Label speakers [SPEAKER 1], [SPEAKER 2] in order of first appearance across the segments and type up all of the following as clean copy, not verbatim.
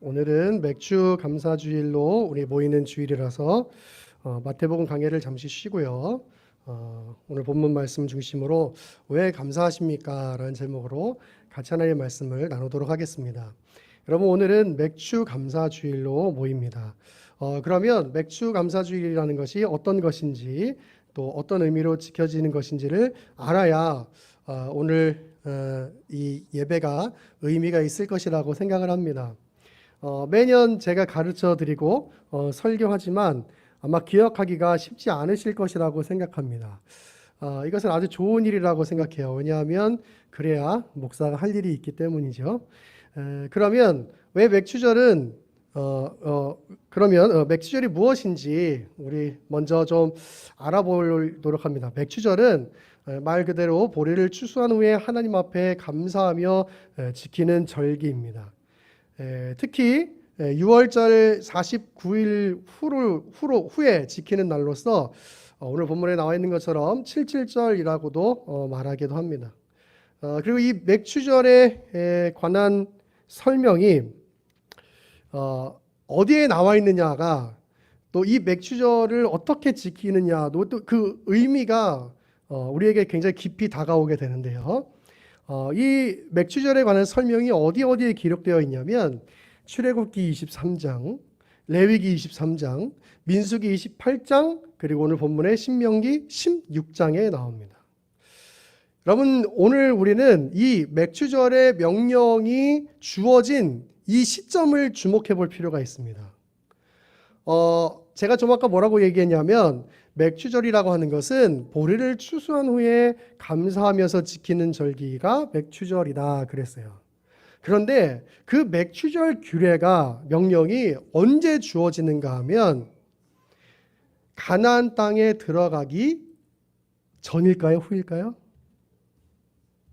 [SPEAKER 1] 오늘은 맥주 감사주일로 우리 모이는 주일이라서 마태복음 강해를 잠시 쉬고요. 오늘 본문 말씀 중심으로 왜 감사하십니까? 라는 제목으로 같이 하나님의 말씀을 나누도록 하겠습니다. 여러분, 오늘은 맥주 감사주일로 모입니다. 그러면 맥주 감사주일이라는 것이 어떤 것인지 또 어떤 의미로 지켜지는 것인지를 알아야 오늘 이 예배가 의미가 있을 것이라고 생각을 합니다. 매년 제가 가르쳐 드리고 설교하지만 아마 기억하기가 쉽지 않으실 것이라고 생각합니다. 이것은 아주 좋은 일이라고 생각해요. 왜냐하면 그래야 목사가 할 일이 있기 때문이죠. 그러면 왜 맥주절은 맥주절이 무엇인지 우리 먼저 좀 알아보도록 합니다. 맥주절은 말 그대로 보리를 추수한 후에 하나님 앞에 감사하며 지키는 절기입니다. 특히 6월절 49일 후에 지키는 날로서 오늘 본문에 나와 있는 것처럼 77절이라고도 말하기도 합니다. 그리고 이 맥주절에 관한 설명이 어디에 나와 있느냐가 또 이 맥주절을 어떻게 지키느냐 또 그 의미가 우리에게 굉장히 깊이 다가오게 되는데요. 이 맥주절에 관한 설명이 어디에 기록되어 있냐면 출애굽기 23장, 레위기 23장, 민수기 28장, 그리고 오늘 본문의 신명기 16장에 나옵니다. 여러분, 오늘 우리는 이 맥주절의 명령이 주어진 이 시점을 주목해 볼 필요가 있습니다. 제가 좀 아까 뭐라고 얘기했냐면 맥주절이라고 하는 것은 보리를 추수한 후에 감사하면서 지키는 절기가 맥주절이다 그랬어요. 그런데 그 맥주절 규례가 명령이 언제 주어지는가 하면 가나안 땅에 들어가기 전일까요? 후일까요?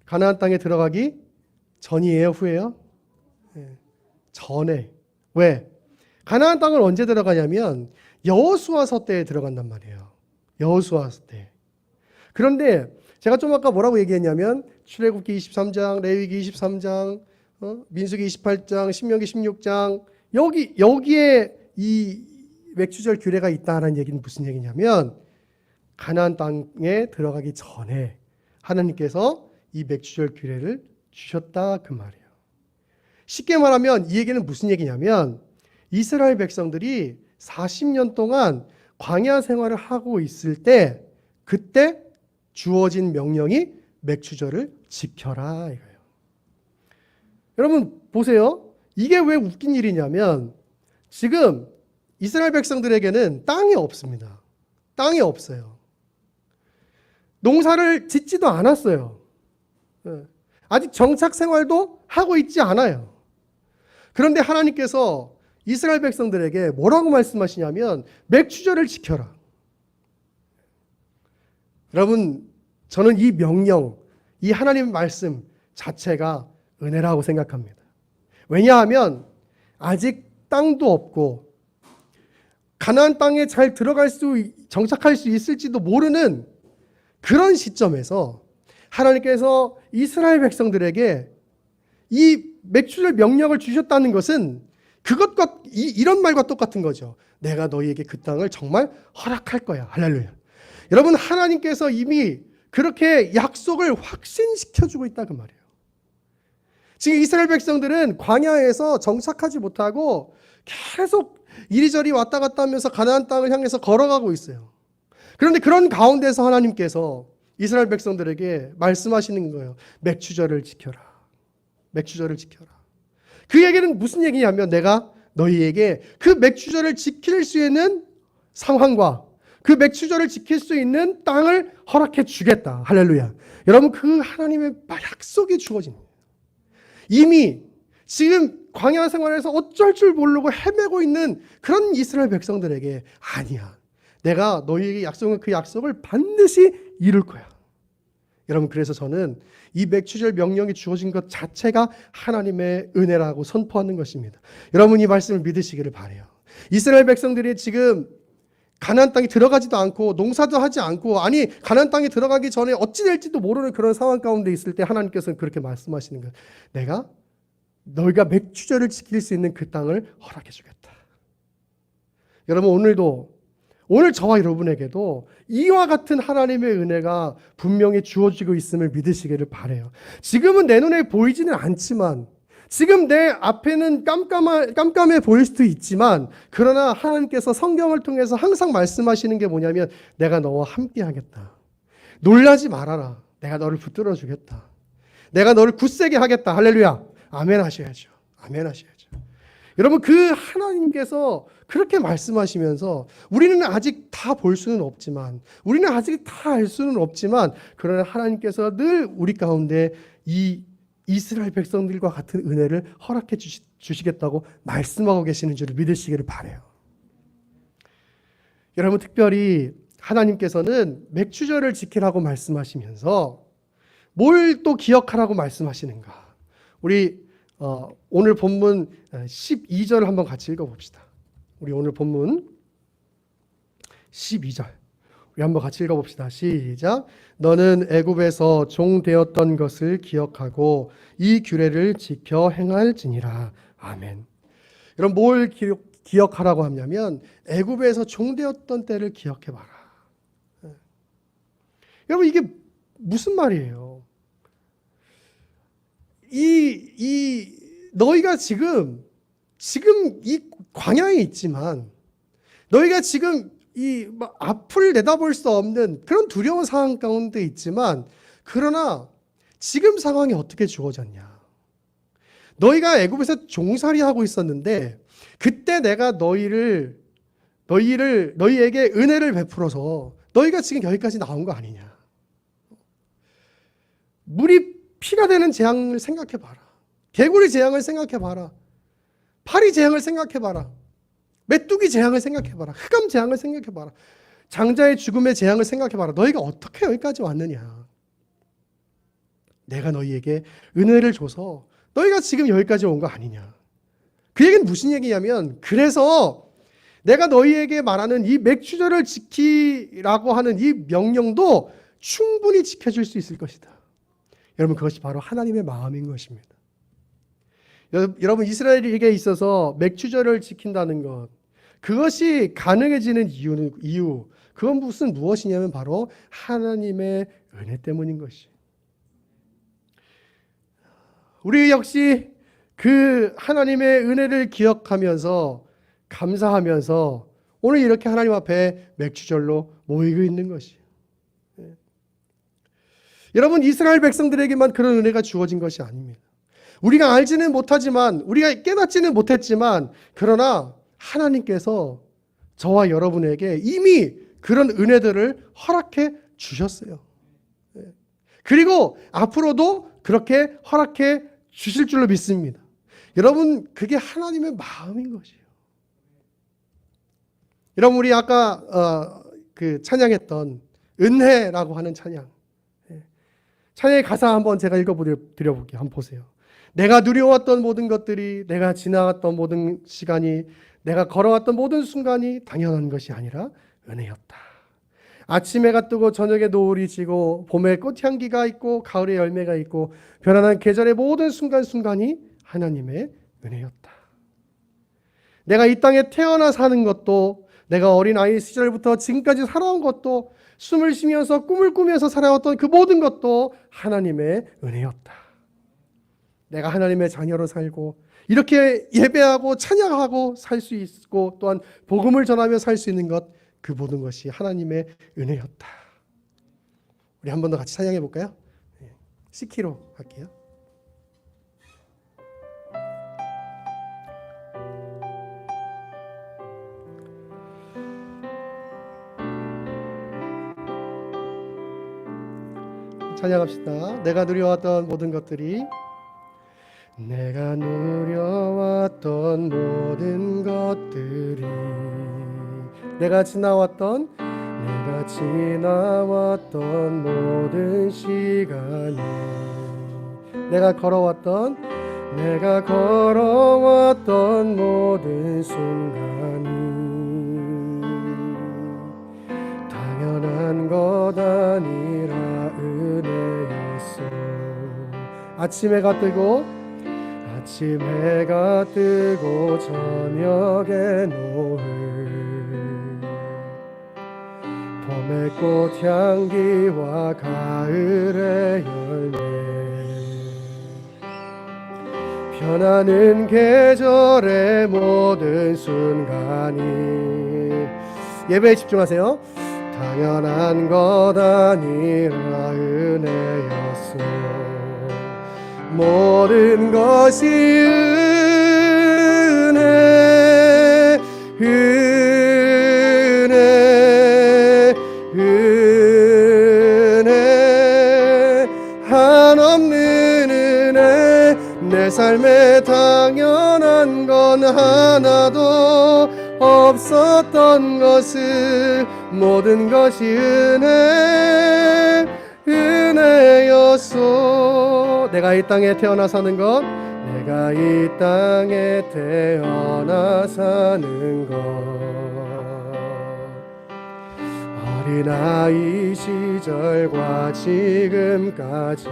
[SPEAKER 1] 가나안 땅에 들어가기 전이에요? 후예요? 전에. 왜? 가나안 땅을 언제 들어가냐면 여호수아서 때에 들어간단 말이에요. 여호수아서 때. 그런데 제가 좀 아까 뭐라고 얘기했냐면 출애굽기 23장, 레위기 23장, 민수기 28장, 신명기 16장 여기에 이 맥주절 규례가 있다는 얘기는 무슨 얘기냐면 가나안 땅에 들어가기 전에 하나님께서 이 맥주절 규례를 주셨다 그 말이에요. 쉽게 말하면 이 얘기는 무슨 얘기냐면 이스라엘 백성들이 40년 동안 광야 생활을 하고 있을 때 그때 주어진 명령이 맥주절을 지켜라 이거예요. 여러분 보세요. 이게 왜 웃긴 일이냐면 지금 이스라엘 백성들에게는 땅이 없습니다. 땅이 없어요. 농사를 짓지도 않았어요. 아직 정착 생활도 하고 있지 않아요. 그런데 하나님께서 이스라엘 백성들에게 뭐라고 말씀하시냐면 맥주절을 지켜라. 여러분, 저는 이 명령, 이 하나님의 말씀 자체가 은혜라고 생각합니다. 왜냐하면 아직 땅도 없고 가나안 땅에 잘 정착할 수 있을지도 모르는 그런 시점에서 하나님께서 이스라엘 백성들에게 이 맥주절 명령을 주셨다는 것은 그것과 이런 말과 똑같은 거죠. 내가 너희에게 그 땅을 정말 허락할 거야. 할렐루야. 여러분, 하나님께서 이미 그렇게 약속을 확신시켜주고 있다 그 말이에요. 지금 이스라엘 백성들은 광야에서 정착하지 못하고 계속 이리저리 왔다 갔다 하면서 가나안 땅을 향해서 걸어가고 있어요. 그런데 그런 가운데서 하나님께서 이스라엘 백성들에게 말씀하시는 거예요. 맥주절을 지켜라. 맥주절을 지켜라. 그 얘기는 무슨 얘기냐면 내가 너희에게 그 맥주절을 지킬 수 있는 상황과 그 맥주절을 지킬 수 있는 땅을 허락해 주겠다. 할렐루야. 여러분, 그 하나님의 약속이 주어집니다. 이미 지금 광야 생활에서 어쩔 줄 모르고 헤매고 있는 그런 이스라엘 백성들에게 아니야. 내가 너희에게 약속은 그 약속을 반드시 이룰 거야. 여러분, 그래서 저는 이 맥주절 명령이 주어진 것 자체가 하나님의 은혜라고 선포하는 것입니다. 여러분, 이 말씀을 믿으시기를 바라요. 이스라엘 백성들이 지금 가나안 땅에 들어가지도 않고 농사도 하지 않고 가나안 땅에 들어가기 전에 어찌 될지도 모르는 그런 상황 가운데 있을 때 하나님께서는 그렇게 말씀하시는 거예요. 내가 너희가 맥주절을 지킬 수 있는 그 땅을 허락해 주겠다. 여러분, 오늘 저와 여러분에게도 이와 같은 하나님의 은혜가 분명히 주어지고 있음을 믿으시기를 바라요. 지금은 내 눈에 보이지는 않지만, 지금 내 앞에는 깜깜해 보일 수도 있지만, 그러나 하나님께서 성경을 통해서 항상 말씀하시는 게 뭐냐면, 내가 너와 함께 하겠다. 놀라지 말아라. 내가 너를 붙들어 주겠다. 내가 너를 굳세게 하겠다. 할렐루야. 아멘 하셔야죠. 아멘 하셔야죠. 여러분, 그 하나님께서 그렇게 말씀하시면서 우리는 아직 다 볼 수는 없지만, 우리는 아직 다 알 수는 없지만, 그러나 하나님께서 늘 우리 가운데 이 이스라엘 백성들과 같은 은혜를 허락해 주시겠다고 말씀하고 계시는 줄을 믿으시기를 바라요. 여러분, 특별히 하나님께서는 맥주절을 지키라고 말씀하시면서 뭘 또 기억하라고 말씀하시는가? 우리 오늘 본문 12절을 한번 같이 읽어봅시다. 우리 오늘 본문 12절 우리 한번 같이 읽어봅시다. 시작. 너는 애굽에서 종 되었던 것을 기억하고 이 규례를 지켜 행할지니라. 아멘. 여러분, 뭘 기억하라고 하냐면 애굽에서 종 되었던 때를 기억해봐라. 여러분, 이게 무슨 말이에요? 너희가 지금 이 광야에 있지만, 너희가 지금 앞을 내다볼 수 없는 그런 두려운 상황 가운데 있지만, 그러나 지금 상황이 어떻게 주어졌냐? 너희가 애굽에서 종살이하고 있었는데, 그때 내가 너희에게 은혜를 베풀어서 너희가 지금 여기까지 나온 거 아니냐? 물이 피가 되는 재앙을 생각해봐라. 개구리 재앙을 생각해봐라. 파리 재앙을 생각해봐라. 메뚜기 재앙을 생각해봐라. 흑암 재앙을 생각해봐라. 장자의 죽음의 재앙을 생각해봐라. 너희가 어떻게 여기까지 왔느냐? 내가 너희에게 은혜를 줘서 너희가 지금 여기까지 온 거 아니냐? 그 얘기는 무슨 얘기냐면, 그래서 내가 너희에게 말하는 이 맥주절을 지키라고 하는 이 명령도 충분히 지켜줄 수 있을 것이다. 여러분, 그것이 바로 하나님의 마음인 것입니다. 여러분, 이스라엘에게 있어서 맥주절을 지킨다는 것, 그것이 가능해지는 이유, 그건 무엇이냐면 바로 하나님의 은혜 때문인 것이. 우리 역시 그 하나님의 은혜를 기억하면서 감사하면서 오늘 이렇게 하나님 앞에 맥주절로 모이고 있는 것이. 여러분, 이스라엘 백성들에게만 그런 은혜가 주어진 것이 아닙니다. 우리가 알지는 못하지만, 우리가 깨닫지는 못했지만, 그러나 하나님께서 저와 여러분에게 이미 그런 은혜들을 허락해 주셨어요. 그리고 앞으로도 그렇게 허락해 주실 줄로 믿습니다. 여러분, 그게 하나님의 마음인 것이에요. 여러분, 우리 아까 찬양했던 은혜라고 하는 찬양, 찬양의 가사 한번 제가 읽어드려볼게요. 한번 보세요. 내가 누려왔던 모든 것들이, 내가 지나갔던 모든 시간이, 내가 걸어왔던 모든 순간이 당연한 것이 아니라 은혜였다. 아침 해가 뜨고 저녁에 노을이 지고 봄에 꽃향기가 있고 가을에 열매가 있고 변화는 계절의 모든 순간순간이 하나님의 은혜였다. 내가 이 땅에 태어나 사는 것도, 내가 어린아이 시절부터 지금까지 살아온 것도, 숨을 쉬면서 꿈을 꾸면서 살아왔던 그 모든 것도 하나님의 은혜였다. 내가 하나님의 자녀로 살고 이렇게 예배하고 찬양하고 살 수 있고 또한 복음을 전하며 살 수 있는 것, 그 모든 것이 하나님의 은혜였다. 우리 한 번 더 같이 찬양해 볼까요? C키로 할게요. 찬양합시다. 내가 누려왔던 모든 것들이, 내가 누려왔던 모든 것들이, 내가 지나왔던 모든 시간이, 내가 걸어왔던 모든 순간이 당연한 것 아니라 은혜였어. 아침 해가 뜨고 아침 해가 뜨고 저녁에 노을, 봄의 꽃향기와 가을의 열매, 변하는 계절의 모든 순간이, 예배에 집중하세요. 당연한 것 아니라 은혜였소. 모든 것이 은혜, 은혜, 은혜, 한없는 은혜. 내 삶에 당연한 건 하나도 없었던 것을, 모든 것이 은혜, 은혜였소. 내가 이 땅에 태어나 사는 것, 내가 이 땅에 태어나 사는 것, 어린아이 시절과 지금까지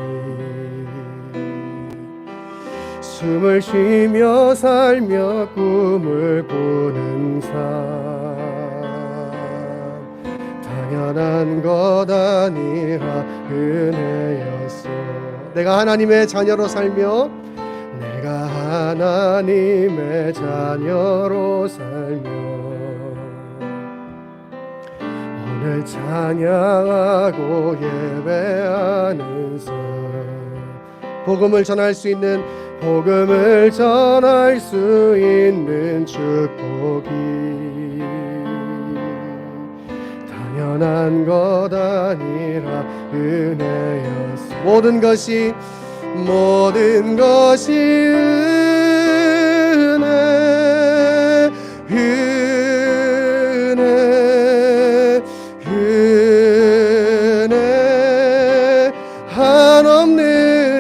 [SPEAKER 1] 숨을 쉬며 살며 꿈을 꾸는 삶, 당연한 것 아니라 은혜였소. 내가 하나님의 자녀로 살며, 내가 하나님의 자녀로 살며 오늘 찬양하고 예배하는 삶, 복음을 전할 수 있는, 복음을 전할 수 있는 축복이 당연한 것 아니라 은혜였소. 모든 것이, 모든 것이 은혜, 은혜, 은혜, 한없는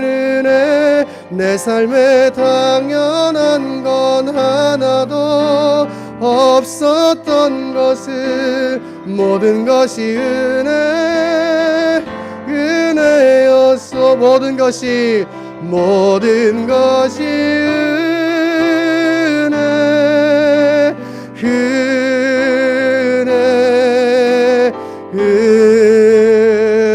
[SPEAKER 1] 은혜. 내 삶에 당연한 건 하나도 없었던 것을, 모든 것이 은혜, 은혜였소. 모든 것이, 모든 것이 은혜, 은혜,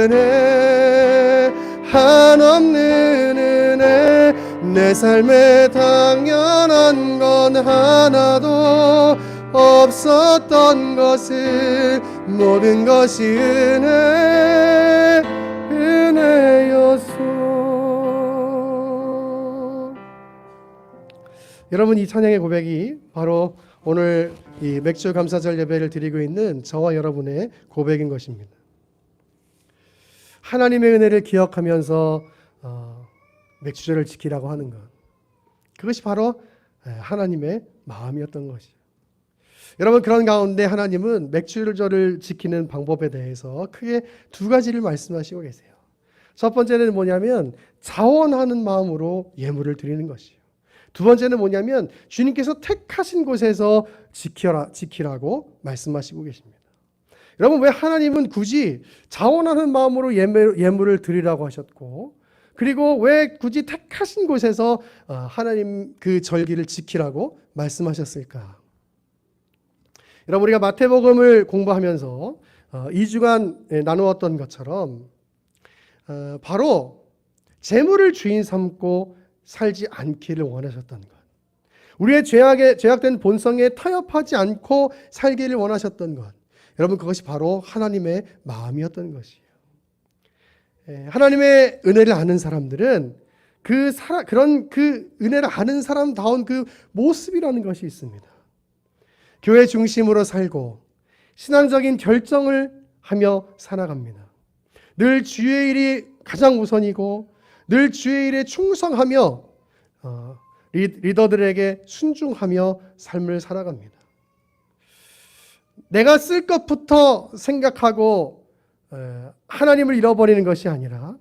[SPEAKER 1] 은혜, 한없는 은혜. 내 삶에 당연한 건 하나도 없었던 것을, 모든 것이 은혜, 은혜였소. 여러분, 이 찬양의 고백이 바로 오늘 이 맥주 감사절 예배를 드리고 있는 저와 여러분의 고백인 것입니다. 하나님의 은혜를 기억하면서 맥주절을 지키라고 하는 것, 그것이 바로 하나님의 마음이었던 것이죠. 여러분, 그런 가운데 하나님은 맥주절을 지키는 방법에 대해서 크게 두 가지를 말씀하시고 계세요. 첫 번째는 뭐냐면 자원하는 마음으로 예물을 드리는 것이에요. 두 번째는 뭐냐면 주님께서 택하신 곳에서 지키라고 말씀하시고 계십니다. 여러분, 왜 하나님은 굳이 자원하는 마음으로 예물을 드리라고 하셨고, 그리고 왜 굳이 택하신 곳에서 하나님 그 절기를 지키라고 말씀하셨을까? 여러분, 우리가 마태복음을 공부하면서 2주간 나누었던 것처럼 바로 재물을 주인 삼고 살지 않기를 원하셨던 것, 우리의 죄악된 본성에 타협하지 않고 살기를 원하셨던 것, 여러분, 그것이 바로 하나님의 마음이었던 것이에요. 하나님의 은혜를 아는 사람들은 그 은혜를 아는 사람다운 그 모습이라는 것이 있습니다. 교회 중심으로 살고 신앙적인 결정을 하며 살아갑니다. 늘 주의 일이 가장 우선이고 늘 주의 일에 충성하며 리더들에게 순종하며 삶을 살아갑니다. 내가 쓸 것부터 생각하고 하나님을 잃어버리는 것이 아니라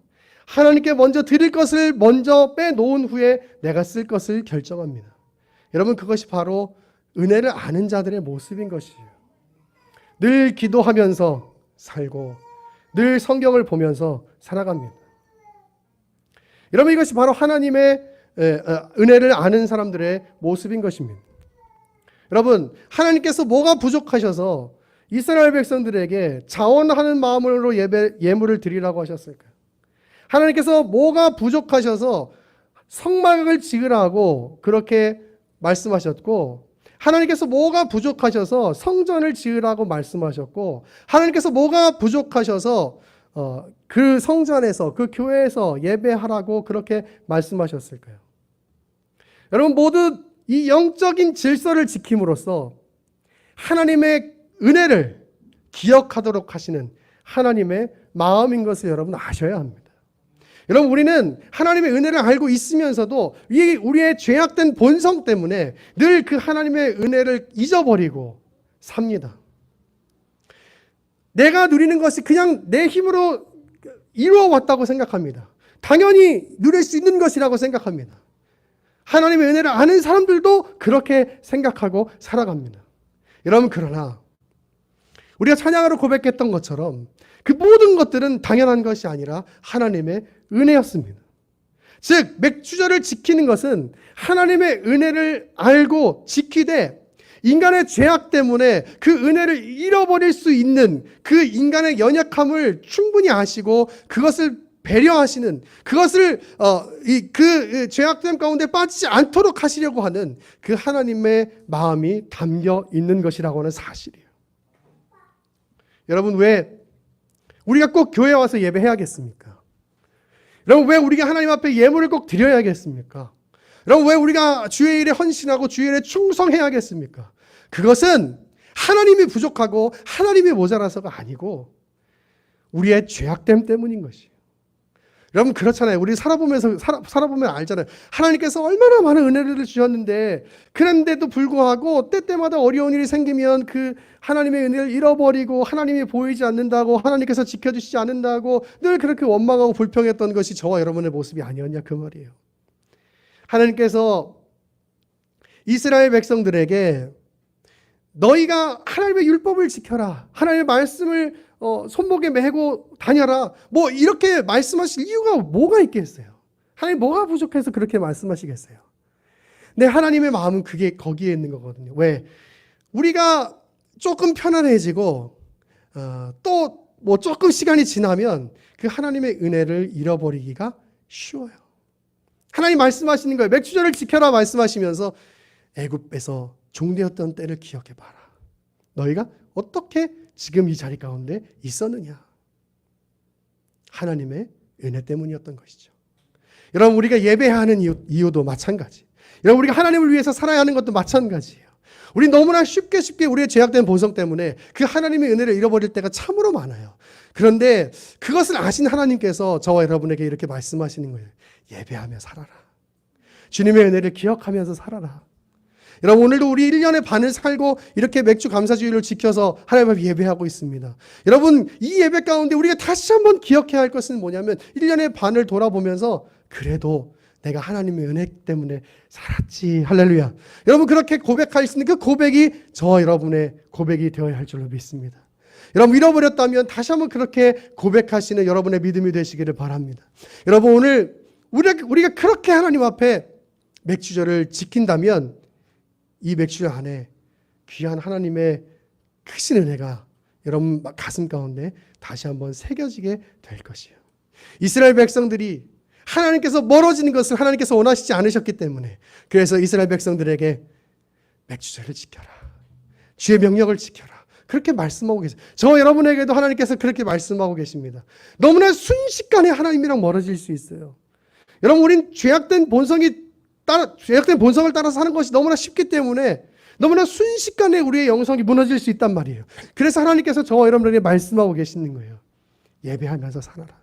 [SPEAKER 1] 하나님께 먼저 드릴 것을 먼저 빼놓은 후에 내가 쓸 것을 결정합니다. 여러분, 그것이 바로 은혜를 아는 자들의 모습인 것이에요. 늘 기도하면서 살고 늘 성경을 보면서 살아갑니다. 여러분, 이것이 바로 하나님의 은혜를 아는 사람들의 모습인 것입니다. 여러분, 하나님께서 뭐가 부족하셔서 이스라엘 백성들에게 자원하는 마음으로 예물을 드리라고 하셨을까요? 하나님께서 뭐가 부족하셔서 성막을 지으라고 그렇게 말씀하셨고, 하나님께서 뭐가 부족하셔서 성전을 지으라고 말씀하셨고, 하나님께서 뭐가 부족하셔서 그 성전에서, 그 교회에서 예배하라고 그렇게 말씀하셨을까요? 여러분, 모두 이 영적인 질서를 지킴으로써 하나님의 은혜를 기억하도록 하시는 하나님의 마음인 것을 여러분 아셔야 합니다. 여러분, 우리는 하나님의 은혜를 알고 있으면서도 우리의 죄악된 본성 때문에 늘 그 하나님의 은혜를 잊어버리고 삽니다. 내가 누리는 것이 그냥 내 힘으로 이루어왔다고 생각합니다. 당연히 누릴 수 있는 것이라고 생각합니다. 하나님의 은혜를 아는 사람들도 그렇게 생각하고 살아갑니다. 여러분, 그러나 우리가 찬양으로 고백했던 것처럼 그 모든 것들은 당연한 것이 아니라 하나님의 은혜였습니다. 즉, 맥주절을 지키는 것은 하나님의 은혜를 알고 지키되 인간의 죄악 때문에 그 은혜를 잃어버릴 수 있는 그 인간의 연약함을 충분히 아시고 그것을 배려하시는, 그것을 그 죄악됨 가운데 빠지지 않도록 하시려고 하는 그 하나님의 마음이 담겨 있는 것이라고 하는 사실이에요. 여러분, 왜 우리가 꼭 교회에 와서 예배해야겠습니까? 여러분, 왜 우리가 하나님 앞에 예물을 꼭 드려야겠습니까? 여러분, 왜 우리가 주의 일에 헌신하고 주의 일에 충성해야겠습니까? 그것은 하나님이 부족하고 하나님이 모자라서가 아니고 우리의 죄악됨 때문인 것이에요. 여러분, 그렇잖아요. 우리 살아보면 알잖아요. 하나님께서 얼마나 많은 은혜를 주셨는데, 그런데도 불구하고 때때마다 어려운 일이 생기면 그 하나님의 은혜를 잃어버리고 하나님이 보이지 않는다고, 하나님께서 지켜주시지 않는다고 늘 그렇게 원망하고 불평했던 것이 저와 여러분의 모습이 아니었냐, 그 말이에요. 하나님께서 이스라엘 백성들에게 너희가 하나님의 율법을 지켜라, 하나님의 말씀을 손목에 메고 다녀라, 뭐 이렇게 말씀하실 이유가 뭐가 있겠어요? 하나님 뭐가 부족해서 그렇게 말씀하시겠어요? 근데 하나님의 마음은 그게 거기에 있는 거거든요. 왜? 우리가 조금 편안해지고 또 뭐 조금 시간이 지나면 그 하나님의 은혜를 잃어버리기가 쉬워요. 하나님 말씀하시는 거예요. 맥주절을 지켜라 말씀하시면서 애굽에서 종되었던 때를 기억해봐라. 너희가 어떻게 지금 이 자리 가운데 있었느냐. 하나님의 은혜 때문이었던 것이죠. 여러분, 우리가 예배하는 이유도 마찬가지. 여러분, 우리가 하나님을 위해서 살아야 하는 것도 마찬가지예요. 우리 너무나 쉽게 우리의 죄악된 본성 때문에 그 하나님의 은혜를 잃어버릴 때가 참으로 많아요. 그런데 그것을 아신 하나님께서 저와 여러분에게 이렇게 말씀하시는 거예요. 예배하며 살아라. 주님의 은혜를 기억하면서 살아라. 여러분, 오늘도 우리 1년의 반을 살고 이렇게 맥주 감사주일을 지켜서 하나님 앞에 예배하고 있습니다. 여러분, 이 예배 가운데 우리가 다시 한번 기억해야 할 것은 뭐냐면 1년의 반을 돌아보면서 그래도 내가 하나님의 은혜 때문에 살았지. 할렐루야. 여러분, 그렇게 고백할 수 있는 그 고백이 저와 여러분의 고백이 되어야 할 줄로 믿습니다. 여러분, 잃어버렸다면 다시 한번 그렇게 고백하시는 여러분의 믿음이 되시기를 바랍니다. 여러분, 오늘 우리가 그렇게 하나님 앞에 맥주절을 지킨다면 이 맥주절 안에 귀한 하나님의 크신 은혜가 여러분 가슴 가운데 다시 한번 새겨지게 될 것이에요. 이스라엘 백성들이 하나님께서 멀어지는 것을 하나님께서 원하시지 않으셨기 때문에, 그래서 이스라엘 백성들에게 맥주절을 지켜라, 주의 명령을 지켜라, 그렇게 말씀하고 계세요. 저 여러분에게도 하나님께서 그렇게 말씀하고 계십니다. 너무나 순식간에 하나님이랑 멀어질 수 있어요. 여러분, 우린 죄악된 본성을 따라서 사는 것이 너무나 쉽기 때문에 너무나 순식간에 우리의 영성이 무너질 수 있단 말이에요. 그래서 하나님께서 저와 여러분에게 말씀하고 계시는 거예요. 예배하면서 살아라.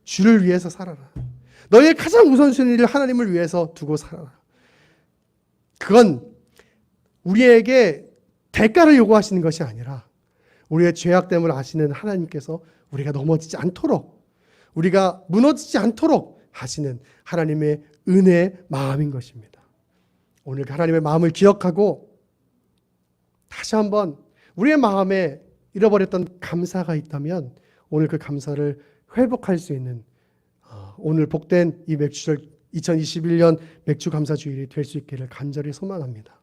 [SPEAKER 1] 주를 위해서 살아라. 너희의 가장 우선순위를 하나님을 위해서 두고 살아라. 그건 우리에게 대가를 요구하시는 것이 아니라 우리의 죄악됨을 아시는 하나님께서 우리가 넘어지지 않도록, 우리가 무너지지 않도록 하시는 하나님의 은혜의 마음인 것입니다. 오늘 하나님의 마음을 기억하고 다시 한번 우리의 마음에 잃어버렸던 감사가 있다면 오늘 그 감사를 회복할 수 있는, 오늘 복된 이 맥주절 2021년 맥주 감사 주일이 될 수 있기를 간절히 소망합니다.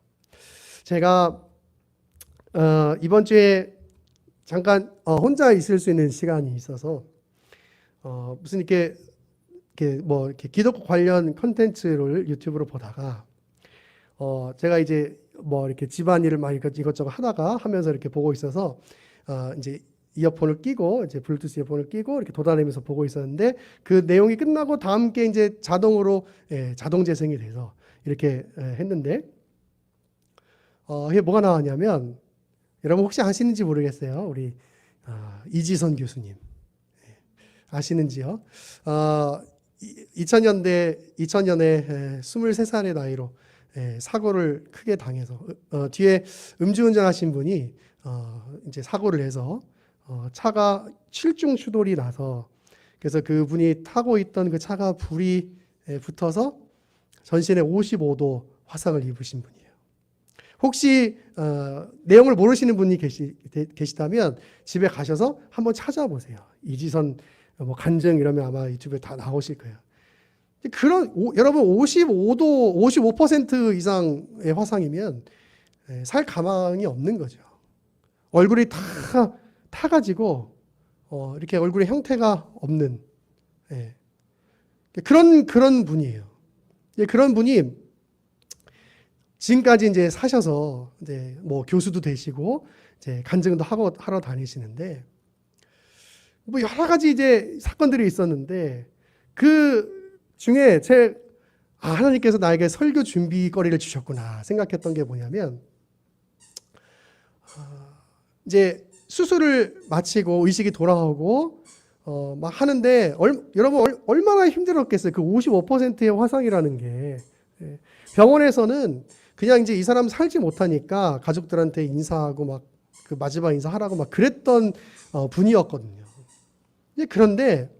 [SPEAKER 1] 제가 이번 주에 잠깐 혼자 있을 수 있는 시간이 있어서 무슨 이렇게 기독 관련 컨텐츠를 유튜브로 보다가 제가 이제 이렇게 집안일을 막 이것저것 하면서 이렇게 보고 있어서 이제 이어폰을 끼고 이제 블루투스 이어폰을 끼고 이렇게 돌아다니면서 보고 있었는데 그 내용이 끝나고 다음 게 이제 자동으로 자동 재생이 돼서 이렇게 했는데 이게 뭐가 나왔냐면 여러분 혹시 아시는지 모르겠어요. 우리 이지선 교수님 아시는지요? 2000년에 23살의 나이로 사고를 크게 당해서 뒤에 음주운전하신 분이 이제 사고를 해서 차가 7중 추돌이 나서 그래서 그분이 타고 있던 그 차가 불이 붙어서 전신에 55도 화상을 입으신 분이에요. 혹시 내용을 모르시는 분이 계시다면 집에 가셔서 한번 찾아보세요. 이지선 간증 이러면 아마 유튜브에 다 나오실 거예요. 여러분 55도 55% 이상의 화상이면 살 가망이 없는 거죠. 얼굴이 타가지고 이렇게 얼굴의 형태가 없는 그런 분이에요. 그런 분이 지금까지 이제 사셔서 이제 교수도 되시고 이제 간증도 하러 다니시는데 여러 가지 이제 사건들이 있었는데 그 중에 하나님께서 나에게 설교 준비거리를 주셨구나 생각했던 게 뭐냐면 이제 수술을 마치고 의식이 돌아오고 막 하는데 여러분 얼마나 힘들었겠어요. 그 55%의 화상이라는 게 병원에서는 그냥 이제 이 사람 살지 못하니까 가족들한테 인사하고 막 그 마지막 인사하라고 막 그랬던 분이었거든요. 그런데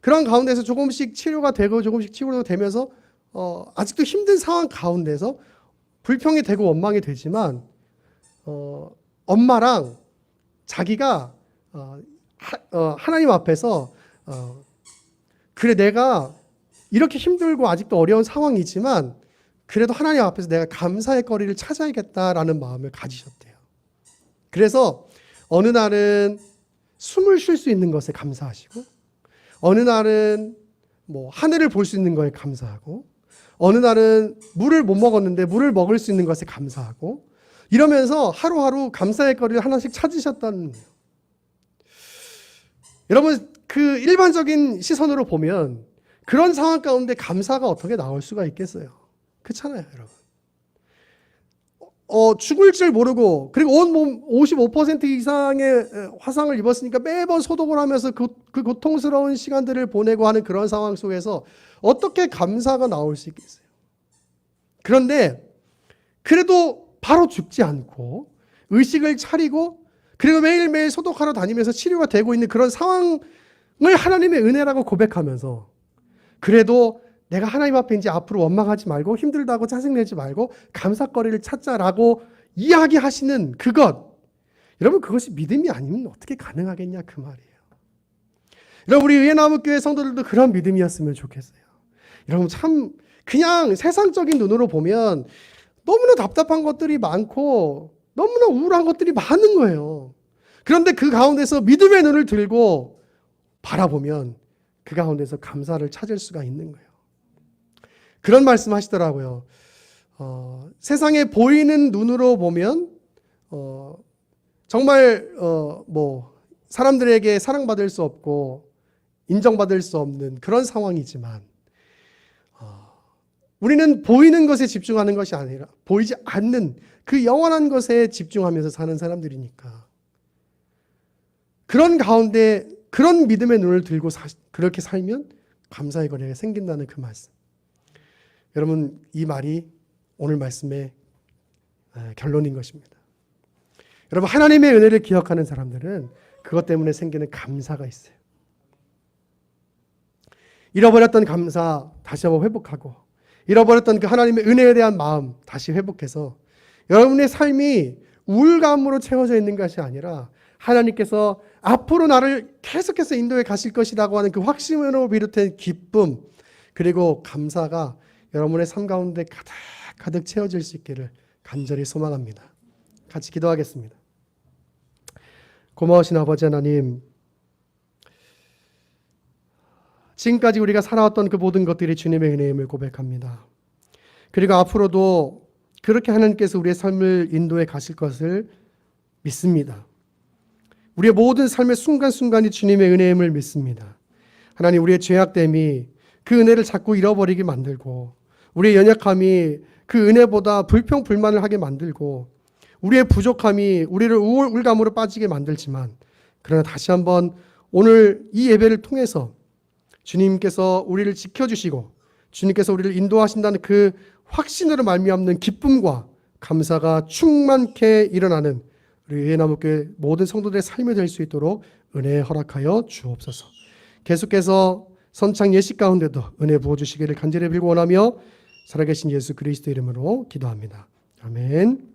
[SPEAKER 1] 그런 가운데서 조금씩 치료가 되고 조금씩 치료가 되면서 아직도 힘든 상황 가운데서 불평이 되고 원망이 되지만 엄마랑 자기가 하나님 앞에서 그래 내가 이렇게 힘들고 아직도 어려운 상황이지만 그래도 하나님 앞에서 내가 감사의 거리를 찾아야겠다라는 마음을 가지셨대요. 그래서 어느 날은 숨을 쉴 수 있는 것에 감사하시고 어느 날은 하늘을 볼 수 있는 거에 감사하고 어느 날은 물을 못 먹었는데 물을 먹을 수 있는 것에 감사하고 이러면서 하루하루 감사의 거리를 하나씩 찾으셨다는 거예요. 여러분 그 일반적인 시선으로 보면 그런 상황 가운데 감사가 어떻게 나올 수가 있겠어요? 그렇잖아요, 여러분. 죽을 줄 모르고 그리고 온몸 55% 이상의 화상을 입었으니까 매번 소독을 하면서 그 고통스러운 시간들을 보내고 하는 그런 상황 속에서 어떻게 감사가 나올 수 있겠어요? 그런데 그래도 바로 죽지 않고 의식을 차리고 그리고 매일매일 소독하러 다니면서 치료가 되고 있는 그런 상황을 하나님의 은혜라고 고백하면서 그래도 내가 하나님 앞에 이제 앞으로 원망하지 말고 힘들다고 짜증내지 말고 감사거리를 찾자라고 이야기하시는 그것, 여러분 그것이 믿음이 아니면 어떻게 가능하겠냐 그 말이에요. 여러분 우리 의예나무교회 성도들도 그런 믿음이었으면 좋겠어요. 여러분 참 그냥 세상적인 눈으로 보면 너무나 답답한 것들이 많고 너무나 우울한 것들이 많은 거예요. 그런데 그 가운데서 믿음의 눈을 들고 바라보면 그 가운데서 감사를 찾을 수가 있는 거예요. 그런 말씀 하시더라고요. 세상에 보이는 눈으로 보면 정말 사람들에게 사랑받을 수 없고 인정받을 수 없는 그런 상황이지만 우리는 보이는 것에 집중하는 것이 아니라 보이지 않는 그 영원한 것에 집중하면서 사는 사람들이니까 그런 가운데 그런 믿음의 눈을 들고 그렇게 살면 감사의 거리가 생긴다는 그 말씀. 여러분 이 말이 오늘 말씀의 결론인 것입니다. 여러분 하나님의 은혜를 기억하는 사람들은 그것 때문에 생기는 감사가 있어요. 잃어버렸던 감사 다시 한번 회복하고 잃어버렸던 그 하나님의 은혜에 대한 마음 다시 회복해서 여러분의 삶이 우울감으로 채워져 있는 것이 아니라 하나님께서 앞으로 나를 계속해서 인도해 가실 것이라고 하는 그 확신으로 비롯된 기쁨, 그리고 감사가 여러분의 삶 가운데 가득 채워질 수 있기를 간절히 소망합니다. 같이 기도하겠습니다. 고마우신 아버지 하나님, 지금까지 우리가 살아왔던 그 모든 것들이 주님의 은혜임을 고백합니다. 그리고 앞으로도 그렇게 하나님께서 우리의 삶을 인도해 가실 것을 믿습니다. 우리의 모든 삶의 순간순간이 주님의 은혜임을 믿습니다. 하나님, 우리의 죄악됨이 그 은혜를 자꾸 잃어버리게 만들고, 우리의 연약함이 그 은혜보다 불평불만을 하게 만들고, 우리의 부족함이 우리를 우울감으로 빠지게 만들지만, 그러나 다시 한번 오늘 이 예배를 통해서 주님께서 우리를 지켜주시고 주님께서 우리를 인도하신다는 그 확신으로 말미암는 기쁨과 감사가 충만케 일어나는 우리 의회나무교회 모든 성도들의 삶이 될 수 있도록 은혜 허락하여 주옵소서. 계속해서 선창 예식 가운데도 은혜 부어주시기를 간절히 빌고 원하며 살아계신 예수 그리스도 이름으로 기도합니다. 아멘.